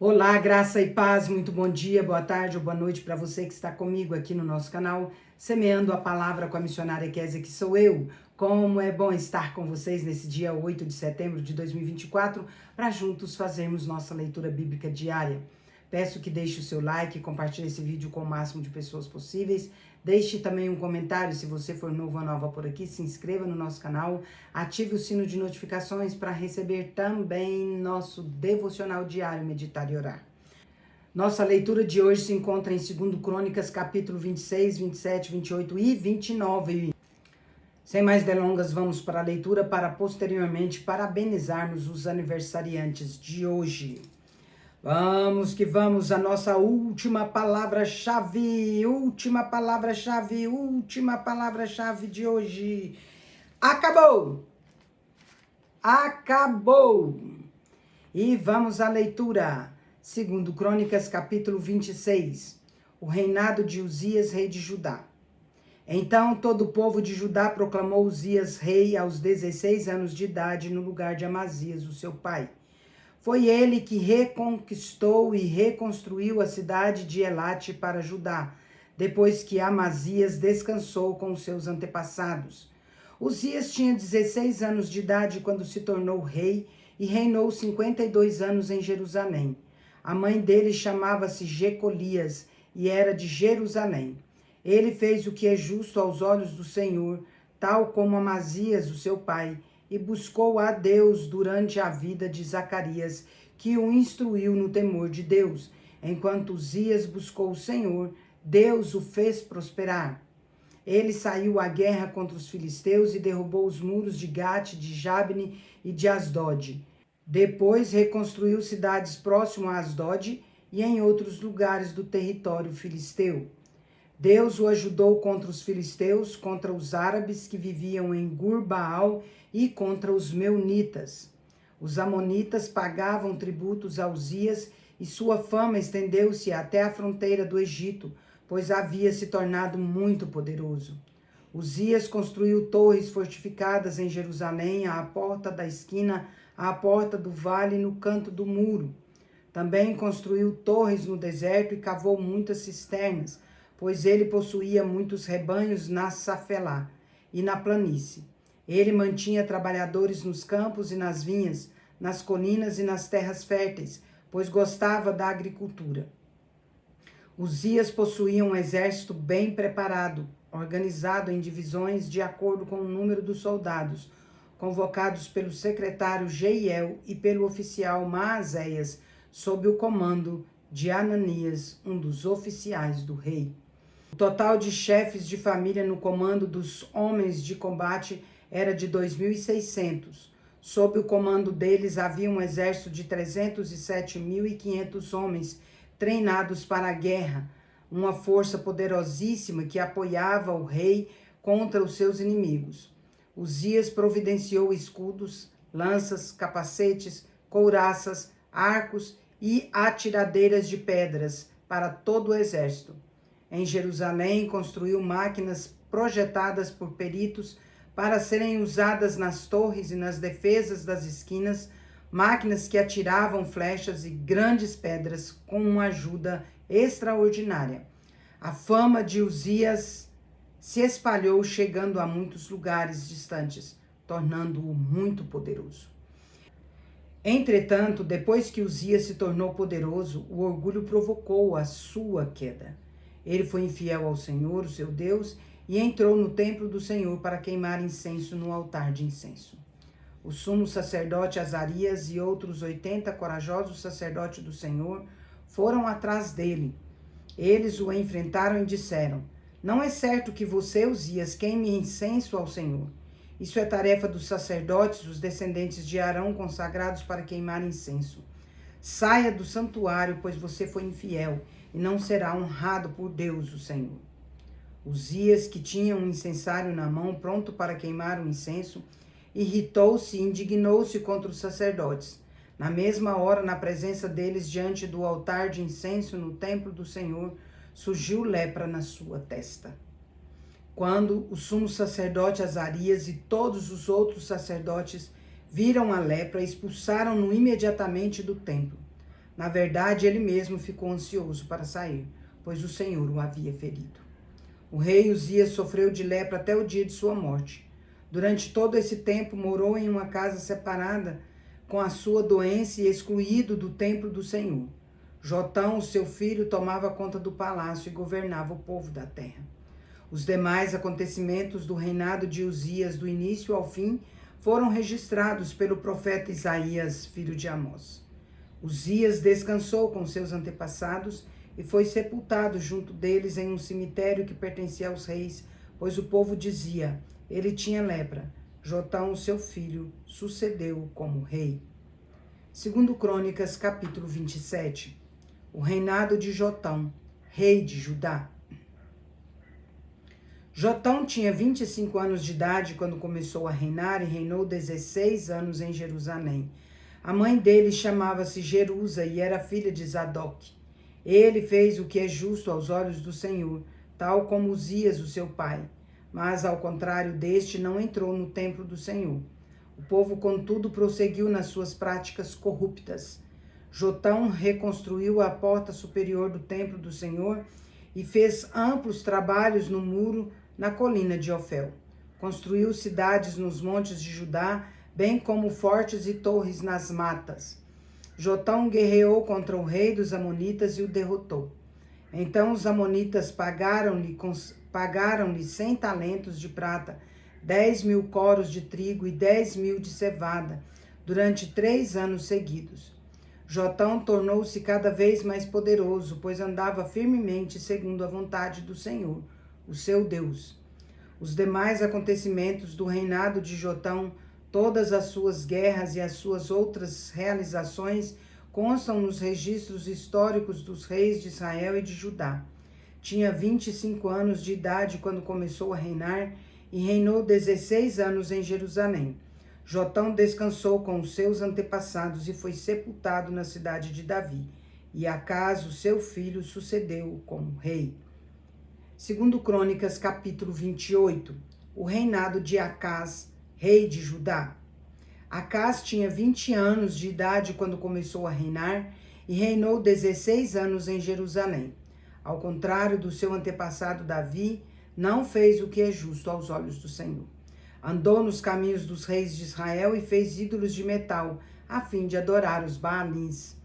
Olá, graça e paz, muito bom dia, boa tarde ou boa noite para você que está comigo aqui no nosso canal, semeando a palavra com a missionária Kézia, que sou eu. Como é bom estar com vocês nesse dia 8 de setembro de 2024, para juntos fazermos nossa leitura bíblica diária. Peço que deixe o seu like, compartilhe esse vídeo com o máximo de pessoas possíveis. Deixe também um comentário se você for novo ou nova por aqui, se inscreva no nosso canal, ative o sino de notificações para receber também nosso devocional diário Meditar e Orar. Nossa leitura de hoje se encontra em 2 Crônicas, capítulo 26, 27, 28 e 29. Sem mais delongas, vamos para a leitura para posteriormente parabenizarmos os aniversariantes de hoje. Vamos que vamos, a nossa última palavra-chave de hoje. Acabou! Acabou! E vamos à leitura. 2 Crônicas, capítulo 26. O reinado de Uzias, rei de Judá. Então todo o povo de Judá proclamou Uzias rei aos 16 anos de idade no lugar de Amazias, o seu pai. Foi ele que reconquistou e reconstruiu a cidade de Elate para Judá, depois que Amazias descansou com os seus antepassados. Uzias tinha 16 anos de idade quando se tornou rei e reinou 52 anos em Jerusalém. A mãe dele chamava-se Jecolias e era de Jerusalém. Ele fez o que é justo aos olhos do Senhor, tal como Amazias, o seu pai, e buscou a Deus durante a vida de Zacarias, que o instruiu no temor de Deus. Enquanto Uzias buscou o Senhor, Deus o fez prosperar. Ele saiu à guerra contra os filisteus e derrubou os muros de Gate, de Jabne e de Asdod. Depois reconstruiu cidades próximas a Asdod e em outros lugares do território filisteu. Deus o ajudou contra os filisteus, contra os árabes que viviam em Gur-Baal e contra os meunitas. Os amonitas pagavam tributos a Uzias e sua fama estendeu-se até a fronteira do Egito, pois havia se tornado muito poderoso. Uzias construiu torres fortificadas em Jerusalém, à porta da esquina, à porta do vale e no canto do muro. Também construiu torres no deserto e cavou muitas cisternas, pois ele possuía muitos rebanhos na Safelá e na planície. Ele mantinha trabalhadores nos campos e nas vinhas, nas colinas e nas terras férteis, pois gostava da agricultura. Uzias possuía um exército bem preparado, organizado em divisões de acordo com o número dos soldados, convocados pelo secretário Jeiel e pelo oficial Maazéias, sob o comando de Ananias, um dos oficiais do rei. O total de chefes de família no comando dos homens de combate era de 2.600. Sob o comando deles havia um exército de 307.500 homens treinados para a guerra, uma força poderosíssima que apoiava o rei contra os seus inimigos. Uzias providenciou escudos, lanças, capacetes, couraças, arcos e atiradeiras de pedras para todo o exército. Em Jerusalém, construiu máquinas projetadas por peritos para serem usadas nas torres e nas defesas das esquinas, máquinas que atiravam flechas e grandes pedras com uma ajuda extraordinária. A fama de Uzias se espalhou, chegando a muitos lugares distantes, tornando-o muito poderoso. Entretanto, depois que Uzias se tornou poderoso, o orgulho provocou a sua queda. Ele foi infiel ao Senhor, o seu Deus, e entrou no templo do Senhor para queimar incenso no altar de incenso. O sumo sacerdote Azarias e outros 80 corajosos sacerdotes do Senhor foram atrás dele. Eles o enfrentaram e disseram: "Não é certo que você, Uzias, queime incenso ao Senhor. Isso é tarefa dos sacerdotes, os descendentes de Arão, consagrados para queimar incenso. Saia do santuário, pois você foi infiel, e não será honrado por Deus, o Senhor." Uzias, que tinha um incensário na mão, pronto para queimar o incenso, irritou-se e indignou-se contra os sacerdotes. Na mesma hora, na presença deles, diante do altar de incenso no templo do Senhor, surgiu lepra na sua testa. Quando o sumo sacerdote Azarias e todos os outros sacerdotes viram a lepra, expulsaram-no imediatamente do templo. Na verdade, ele mesmo ficou ansioso para sair, pois o Senhor o havia ferido. O rei Uzias sofreu de lepra até o dia de sua morte. Durante todo esse tempo, morou em uma casa separada com a sua doença e excluído do templo do Senhor. Jotão, seu filho, tomava conta do palácio e governava o povo da terra. Os demais acontecimentos do reinado de Uzias, do início ao fim, foram registrados pelo profeta Isaías, filho de Amós. Uzias descansou com seus antepassados e foi sepultado junto deles em um cemitério que pertencia aos reis, pois o povo dizia: ele tinha lepra. Jotão, seu filho, sucedeu como rei. Segundo Crônicas, capítulo 27. O reinado de Jotão, rei de Judá. Jotão tinha 25 anos de idade quando começou a reinar e reinou 16 anos em Jerusalém. A mãe dele chamava-se Jerusa e era filha de Zadok. Ele fez o que é justo aos olhos do Senhor, tal como Uzias, o seu pai. Mas, ao contrário deste, não entrou no templo do Senhor. O povo, contudo, prosseguiu nas suas práticas corruptas. Jotão reconstruiu a porta superior do templo do Senhor e fez amplos trabalhos no muro na colina de Ofel. Construiu cidades nos montes de Judá, bem como fortes e torres nas matas. Jotão guerreou contra o rei dos Amonitas e o derrotou. Então os Amonitas pagaram-lhe 100 talentos de prata, 10.000 coros de trigo e 10.000 de cevada, durante 3 anos seguidos. Jotão tornou-se cada vez mais poderoso, pois andava firmemente segundo a vontade do Senhor, o seu Deus. Os demais acontecimentos do reinado de Jotão, todas as suas guerras e as suas outras realizações constam nos registros históricos dos reis de Israel e de Judá. Tinha 25 anos de idade quando começou a reinar e reinou 16 anos em Jerusalém. Jotão descansou com os seus antepassados e foi sepultado na cidade de Davi. E Acás, o seu filho, sucedeu como rei. Segundo Crônicas, capítulo 28. O reinado de Acás, rei de Judá. Acás tinha 20 anos de idade quando começou a reinar e reinou 16 anos em Jerusalém. Ao contrário do seu antepassado Davi, não fez o que é justo aos olhos do Senhor. Andou nos caminhos dos reis de Israel e fez ídolos de metal, a fim de adorar os Baalins.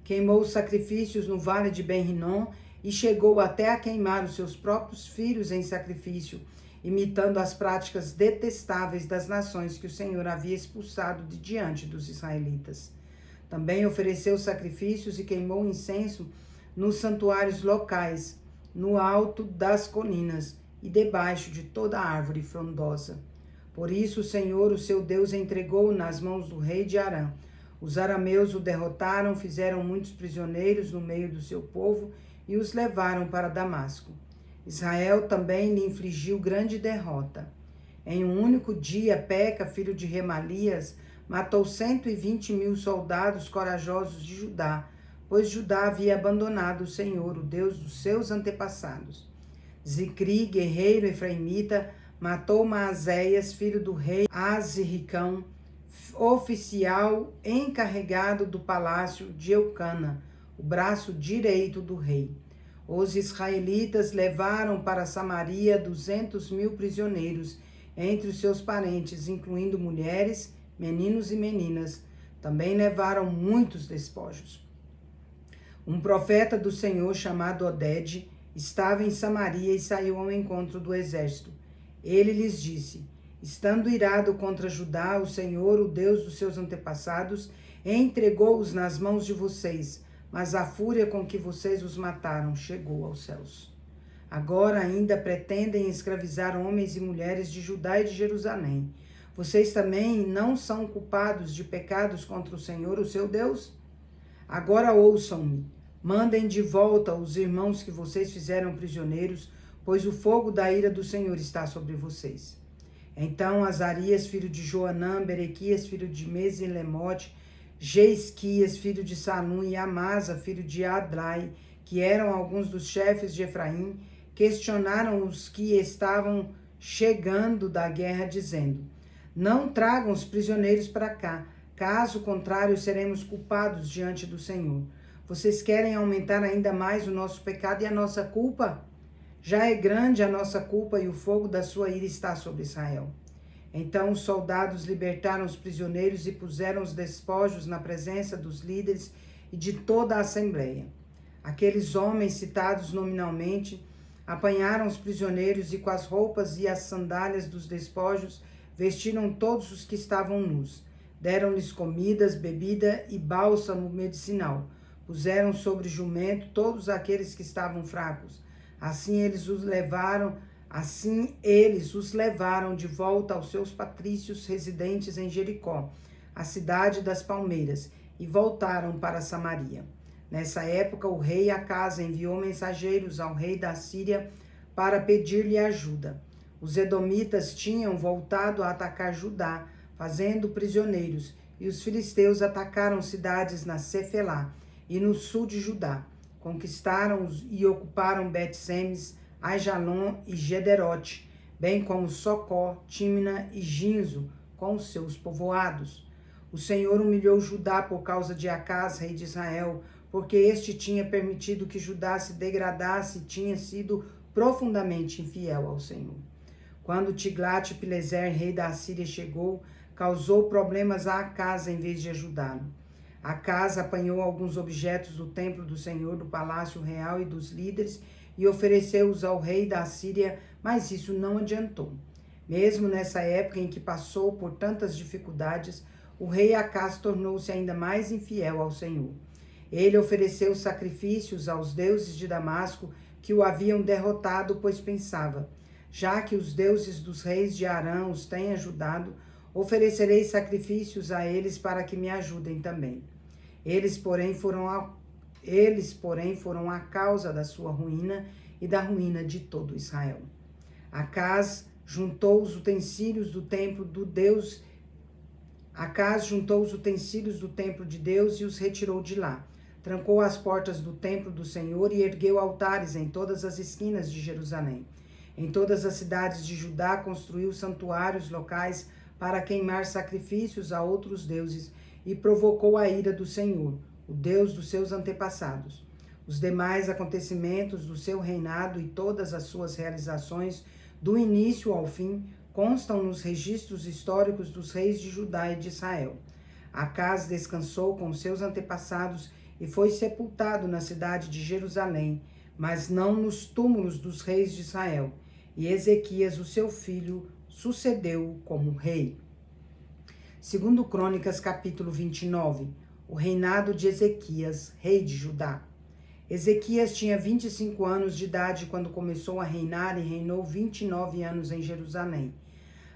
Queimou os sacrifícios no vale de Ben-Rinom e chegou até a queimar os seus próprios filhos em sacrifício, imitando as práticas detestáveis das nações que o Senhor havia expulsado de diante dos israelitas. Também ofereceu sacrifícios e queimou incenso nos santuários locais, no alto das colinas e debaixo de toda árvore frondosa. Por isso o Senhor, o seu Deus, entregou-o nas mãos do rei de Arã. Os arameus o derrotaram, fizeram muitos prisioneiros no meio do seu povo e os levaram para Damasco. Israel também lhe infligiu grande derrota. Em um único dia, Peca, filho de Remalias, matou 120.000 soldados corajosos de Judá, pois Judá havia abandonado o Senhor, o Deus dos seus antepassados. Zicri, guerreiro efraimita, matou Maazéias, filho do rei Aziricão, oficial encarregado do palácio de Eucana, o braço direito do rei. Os israelitas levaram para Samaria 200.000 prisioneiros, entre os seus parentes, incluindo mulheres, meninos e meninas. Também levaram muitos despojos. Um profeta do Senhor chamado Oded estava em Samaria e saiu ao encontro do exército. Ele lhes disse: estando irado contra Judá, o Senhor, o Deus dos seus antepassados, entregou-os nas mãos de vocês, mas a fúria com que vocês os mataram chegou aos céus. Agora ainda pretendem escravizar homens e mulheres de Judá e de Jerusalém. Vocês também não são culpados de pecados contra o Senhor, o seu Deus? Agora ouçam-me. Mandem de volta os irmãos que vocês fizeram prisioneiros, pois o fogo da ira do Senhor está sobre vocês. Então Azarias, filho de Joanã, Berequias, filho de Mesilemote, Jeisquias, filho de Salum, e Amasa, filho de Adlai, que eram alguns dos chefes de Efraim, questionaram os que estavam chegando da guerra, dizendo: não tragam os prisioneiros para cá, caso contrário seremos culpados diante do Senhor. Vocês querem aumentar ainda mais o nosso pecado e a nossa culpa? Já é grande a nossa culpa e o fogo da sua ira está sobre Israel. Então os soldados libertaram os prisioneiros e puseram os despojos na presença dos líderes e de toda a assembleia. Aqueles homens citados nominalmente apanharam os prisioneiros e com as roupas e as sandálias dos despojos vestiram todos os que estavam nus. Deram-lhes comidas, bebida e bálsamo medicinal. Puseram sobre jumento todos aqueles que estavam fracos. Assim eles os levaram de volta aos seus patrícios residentes em Jericó, a cidade das palmeiras, e voltaram para Samaria. Nessa época, o rei Acaz enviou mensageiros ao rei da Síria para pedir-lhe ajuda. Os edomitas tinham voltado a atacar Judá, fazendo prisioneiros, e os filisteus atacaram cidades na Cefelá e no sul de Judá. Conquistaram e ocuparam Bet-Semes, Aijalon e Gederote, bem como Socó, Tímina e Ginzo, com os seus povoados. O Senhor humilhou Judá por causa de Acaz, rei de Israel, porque este tinha permitido que Judá se degradasse e tinha sido profundamente infiel ao Senhor. Quando Tiglat-Pileser, rei da Assíria, chegou, causou problemas a Acaz em vez de ajudá-lo. Acaz apanhou alguns objetos do templo do Senhor, do palácio real e dos líderes e ofereceu-os ao rei da Assíria, mas isso não adiantou. Mesmo nessa época em que passou por tantas dificuldades, o rei Acaz tornou-se ainda mais infiel ao Senhor. Ele ofereceu sacrifícios aos deuses de Damasco que o haviam derrotado, pois pensava: já que os deuses dos reis de Arã os têm ajudado, oferecerei sacrifícios a eles para que me ajudem também. Eles, porém, foram a causa da sua ruína e da ruína de todo Israel. Acaz juntou os utensílios do templo de Deus e os retirou de lá. Trancou as portas do templo do Senhor e ergueu altares em todas as esquinas de Jerusalém. Em todas as cidades de Judá construiu santuários locais para queimar sacrifícios a outros deuses e provocou a ira do Senhor, o Deus dos seus antepassados. Os demais acontecimentos do seu reinado e todas as suas realizações, do início ao fim, constam nos registros históricos dos reis de Judá e de Israel. Acaz descansou com seus antepassados e foi sepultado na cidade de Jerusalém, mas não nos túmulos dos reis de Israel. E Ezequias, o seu filho, sucedeu como rei. Segundo Crônicas, capítulo 29, o reinado de Ezequias, rei de Judá. Ezequias tinha 25 anos de idade quando começou a reinar e reinou 29 anos em Jerusalém.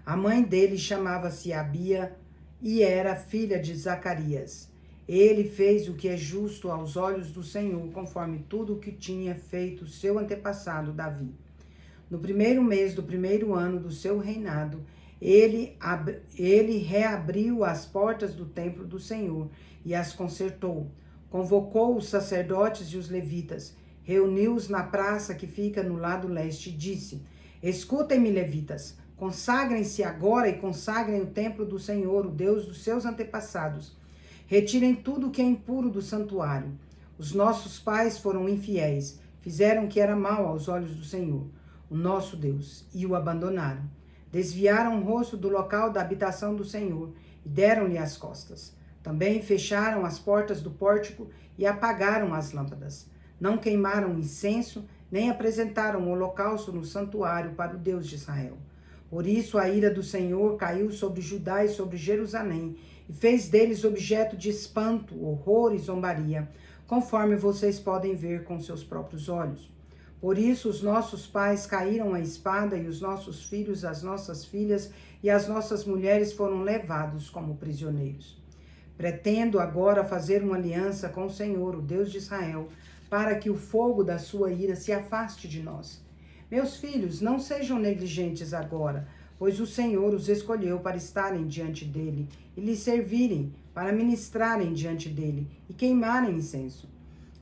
A mãe dele chamava-se Abia e era filha de Zacarias. Ele fez o que é justo aos olhos do Senhor, conforme tudo o que tinha feito seu antepassado Davi. No primeiro mês do primeiro ano do seu reinado, ele reabriu as portas do templo do Senhor e as consertou. Convocou os sacerdotes e os levitas, reuniu-os na praça que fica no lado leste e disse: escutem-me, levitas, consagrem-se agora e consagrem o templo do Senhor, o Deus dos seus antepassados. Retirem tudo o que é impuro do santuário. Os nossos pais foram infiéis, fizeram o que era mal aos olhos do Senhor, o nosso Deus, e o abandonaram. Desviaram o rosto do local da habitação do Senhor e deram-lhe as costas. Também fecharam as portas do pórtico e apagaram as lâmpadas. Não queimaram incenso, nem apresentaram o holocausto no santuário para o Deus de Israel. Por isso a ira do Senhor caiu sobre Judá e sobre Jerusalém, e fez deles objeto de espanto, horror e zombaria, conforme vocês podem ver com seus próprios olhos. Por isso os nossos pais caíram à espada, e os nossos filhos, as nossas filhas e as nossas mulheres foram levados como prisioneiros. Pretendo agora fazer uma aliança com o Senhor, o Deus de Israel, para que o fogo da sua ira se afaste de nós. Meus filhos, não sejam negligentes agora, pois o Senhor os escolheu para estarem diante dele e lhe servirem, para ministrarem diante dele e queimarem incenso.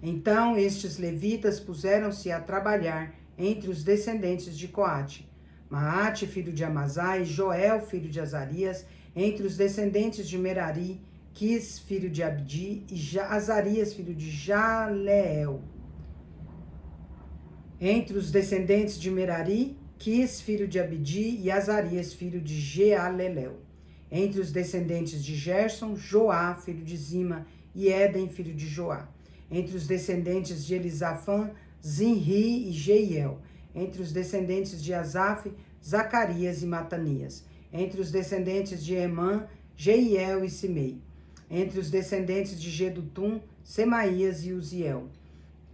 Então estes levitas puseram-se a trabalhar entre os descendentes de Coate. Maate, filho de Amazai, e Joel, filho de Azarias, entre os descendentes de Merari, Quis, filho de Abdi, e Azarias, filho de Jaleel. Entre os descendentes de Merari, Quis, filho de Abdi, e Azarias, filho de Jealelel. Entre os descendentes de Gerson, Joá, filho de Zima, e Éden, filho de Joá. Entre os descendentes de Elisafã, Zinri e Jeiel. Entre os descendentes de Asaf, Zacarias e Matanias. Entre os descendentes de Emã, Jeiel e Simei. Entre os descendentes de Gedutum, Semaías e Uziel.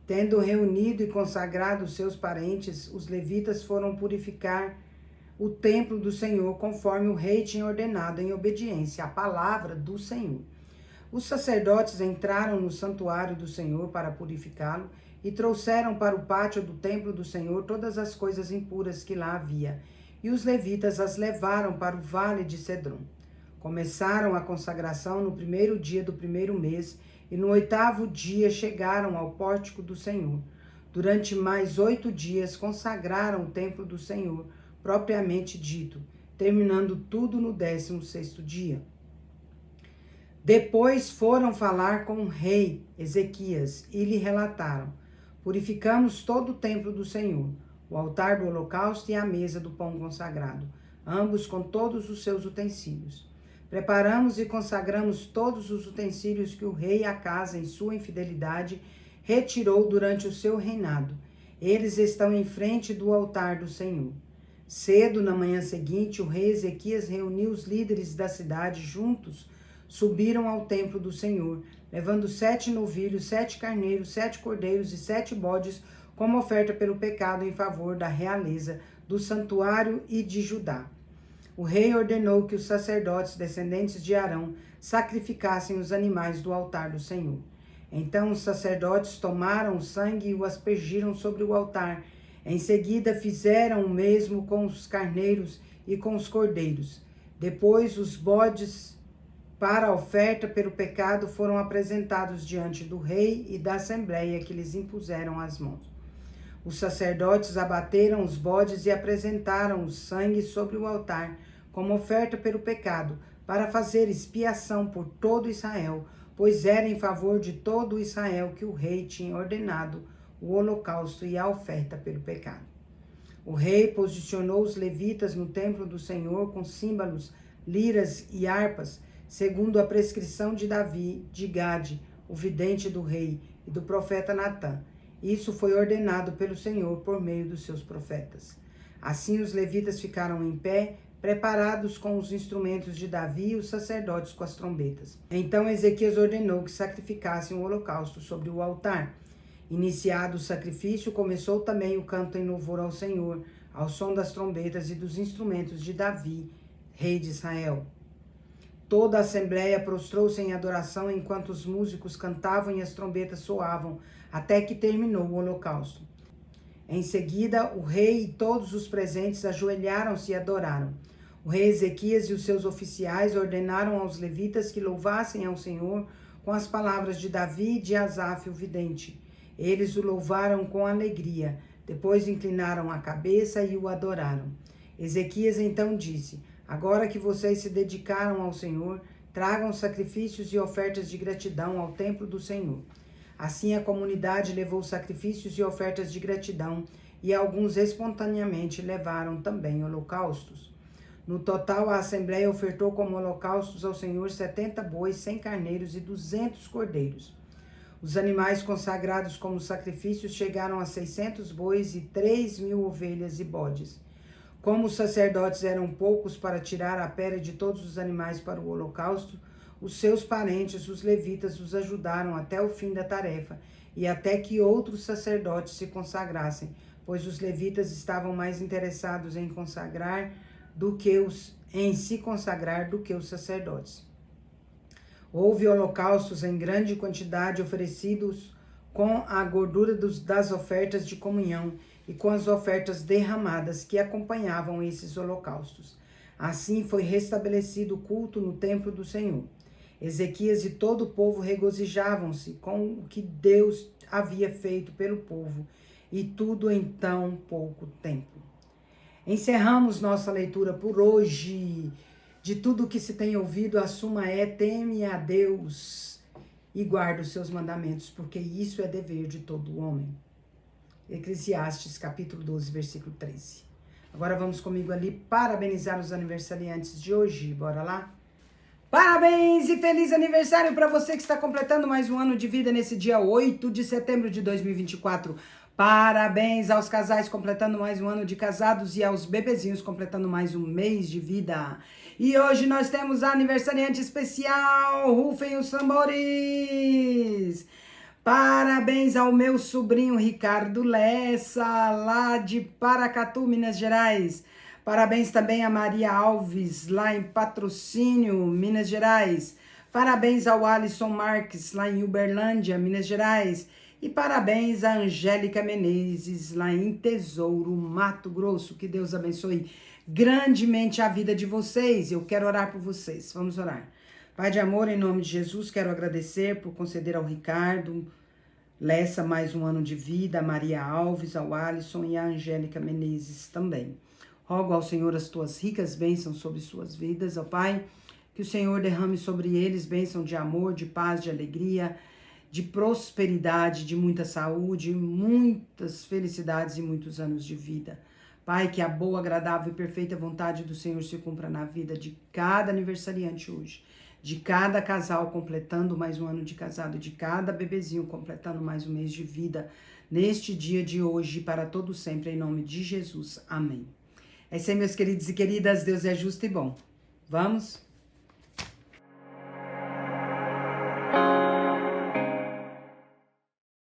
Tendo reunido e consagrado os seus parentes, os levitas foram purificar o templo do Senhor, conforme o rei tinha ordenado, em obediência à palavra do Senhor. Os sacerdotes entraram no santuário do Senhor para purificá-lo e trouxeram para o pátio do templo do Senhor todas as coisas impuras que lá havia, e os levitas as levaram para o vale de Cedron. Começaram a consagração no 1º dia do 1º mês, e no 8º dia chegaram ao pórtico do Senhor. Durante mais 8 dias consagraram o templo do Senhor, propriamente dito, terminando tudo no 16º dia. Depois foram falar com o rei Ezequias e lhe relataram: purificamos todo o templo do Senhor, o altar do holocausto e a mesa do pão consagrado, ambos com todos os seus utensílios. Preparamos e consagramos todos os utensílios que o rei Acasa, em sua infidelidade, retirou durante o seu reinado. Eles estão em frente do altar do Senhor. Cedo, na manhã seguinte, o rei Ezequias reuniu os líderes da cidade juntos, subiram ao templo do Senhor, levando 7 novilhos, 7 carneiros, 7 cordeiros e 7 bodes, como oferta pelo pecado em favor da realeza, do santuário e de Judá. O rei ordenou que os sacerdotes descendentes de Arão sacrificassem os animais do altar do Senhor. Então os sacerdotes tomaram o sangue e o aspergiram sobre o altar. Em seguida fizeram o mesmo com os carneiros e com os cordeiros. Depois os bodes para a oferta pelo pecado foram apresentados diante do rei e da assembleia que lhes impuseram as mãos. Os sacerdotes abateram os bodes e apresentaram o sangue sobre o altar, como oferta pelo pecado, para fazer expiação por todo Israel, pois era em favor de todo Israel que o rei tinha ordenado o holocausto e a oferta pelo pecado. O rei posicionou os levitas no templo do Senhor com símbolos, liras e harpas, segundo a prescrição de Davi, de Gade, o vidente do rei, e do profeta Natã. Isso foi ordenado pelo Senhor por meio dos seus profetas. Assim os levitas ficaram em pé, preparados com os instrumentos de Davi e os sacerdotes com as trombetas. Então Ezequias ordenou que sacrificassem o holocausto sobre o altar. Iniciado o sacrifício, começou também o canto em louvor ao Senhor, ao som das trombetas e dos instrumentos de Davi, rei de Israel. Toda a assembleia prostrou-se em adoração enquanto os músicos cantavam e as trombetas soavam, até que terminou o holocausto. Em seguida, o rei e todos os presentes ajoelharam-se e adoraram. O rei Ezequias e os seus oficiais ordenaram aos levitas que louvassem ao Senhor com as palavras de Davi e de Asaf, o vidente. Eles o louvaram com alegria, depois inclinaram a cabeça e o adoraram. Ezequias então disse: agora que vocês se dedicaram ao Senhor, tragam sacrifícios e ofertas de gratidão ao templo do Senhor. Assim a comunidade levou sacrifícios e ofertas de gratidão, e alguns espontaneamente levaram também holocaustos. No total, a assembleia ofertou como holocaustos ao Senhor 70 bois, 100 carneiros e 200 cordeiros. Os animais consagrados como sacrifícios chegaram a 600 bois e 3.000 ovelhas e bodes. Como os sacerdotes eram poucos para tirar a pele de todos os animais para o holocausto, os seus parentes, os levitas, os ajudaram até o fim da tarefa e até que outros sacerdotes se consagrassem, pois os levitas estavam mais interessados em se consagrar do que os sacerdotes. Houve holocaustos em grande quantidade oferecidos com a gordura das ofertas de comunhão e com as ofertas derramadas que acompanhavam esses holocaustos. Assim foi restabelecido o culto no templo do Senhor. Ezequias e todo o povo regozijavam-se com o que Deus havia feito pelo povo, e tudo em tão pouco tempo. Encerramos nossa leitura por hoje. de tudo que se tem ouvido, a suma é: teme a Deus e guarda os seus mandamentos, porque isso é dever de todo homem. Eclesiastes, capítulo 12, versículo 13. Agora vamos comigo ali parabenizar os aniversariantes de hoje. Bora lá? Parabéns e feliz aniversário para você que está completando mais um ano de vida nesse dia 8 de setembro de 2024. Parabéns aos casais completando mais um ano de casados e aos bebezinhos completando mais um mês de vida. E hoje nós temos aniversariante especial, rufem os tambores. Parabéns ao meu sobrinho Ricardo Lessa, lá de Paracatu, Minas Gerais. Parabéns também a Maria Alves, lá em Patrocínio, Minas Gerais. Parabéns ao Alisson Marques, lá em Uberlândia, Minas Gerais. E parabéns a Angélica Menezes, lá em Tesouro, Mato Grosso. Que Deus abençoe grandemente a vida de vocês. Eu quero orar por vocês. Vamos orar. Pai de amor, em nome de Jesus, quero agradecer por conceder ao Ricardo Lessa mais um ano de vida, a Maria Alves, ao Alisson e a Angélica Menezes também. Rogo ao Senhor as tuas ricas bênçãos sobre suas vidas, ó Pai, que o Senhor derrame sobre eles bênção de amor, de paz, de alegria, de prosperidade, de muita saúde, muitas felicidades e muitos anos de vida. Pai, que a boa, agradável e perfeita vontade do Senhor se cumpra na vida de cada aniversariante hoje, de cada casal completando mais um ano de casado, de cada bebezinho completando mais um mês de vida, neste dia de hoje, para todo sempre, em nome de Jesus. Amém. É isso aí, meus queridos e queridas. Deus é justo e bom. Vamos?